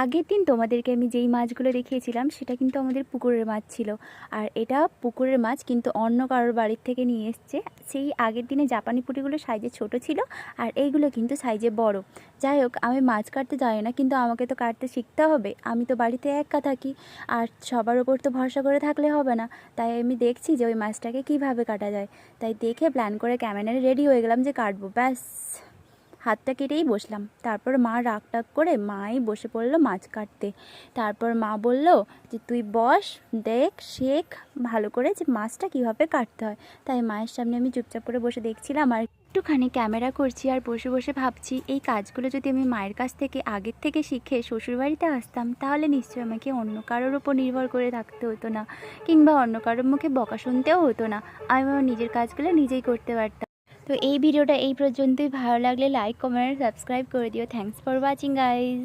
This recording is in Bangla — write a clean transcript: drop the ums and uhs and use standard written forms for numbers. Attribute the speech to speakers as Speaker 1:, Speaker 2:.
Speaker 1: আগের দিন তোমাদেরকে আমি যেই মাছগুলো দেখিয়েছিলাম সেটা কিন্তু আমাদের পুকুরের মাছ ছিল। আর এটা পুকুরের মাছ কিন্তু অন্য কারোর বাড়ির থেকে নিয়ে এসছে। সেই আগের দিনে জাপানি পুঁটিগুলো সাইজে ছোট ছিল, আর এইগুলো কিন্তু সাইজে বড়। যাই হোক, আমি মাছ কাটতে জানি না, কিন্তু আমাকে তো কাটতে শিখতে হবে। আমি তো বাড়িতে একা থাকি, আর সবার ওপর তো ভরসা করে থাকলে হবে না। তাই আমি দেখছি যে ওই মাছটাকে কিভাবে কাটা যায়। তাই দেখে প্ল্যান করে ক্যামেরায় রেডি হয়ে গেলাম যে কাটবো। ব্যাস, হাতটা কেটেই বসলাম। তারপর মা রাগ টাগ করে মাই বসে পড়লো মাছ কাটতে। তারপর মা বলল যে তুই বস, দেখ, শেখ ভালো করে যে মাছটা কীভাবে কাটতে হয়। তাই মায়ের সামনে আমি চুপচাপ করে বসে দেখছিলাম, আর একটুখানি ক্যামেরা করছি, আর বসে বসে ভাবছি এই কাজগুলো যদি আমি মায়ের কাছ থেকে আগের থেকে শিখে শ্বশুরবাড়িতে আসতাম, তাহলে নিশ্চয়ই আমাকে অন্য কারোর ওপর নির্ভর করে থাকতে হতো না, কিংবা অন্য কারোর মুখে বকা শুনতেও হতো না। আমি আমার নিজের কাজগুলো নিজেই করতে পারতাম। তো এই ভিডিওটা এই পর্যন্তই। ভালো লাগলে লাইক, কমেন্ট, সাবস্ক্রাইব করে দিও। Thanks for watching guys.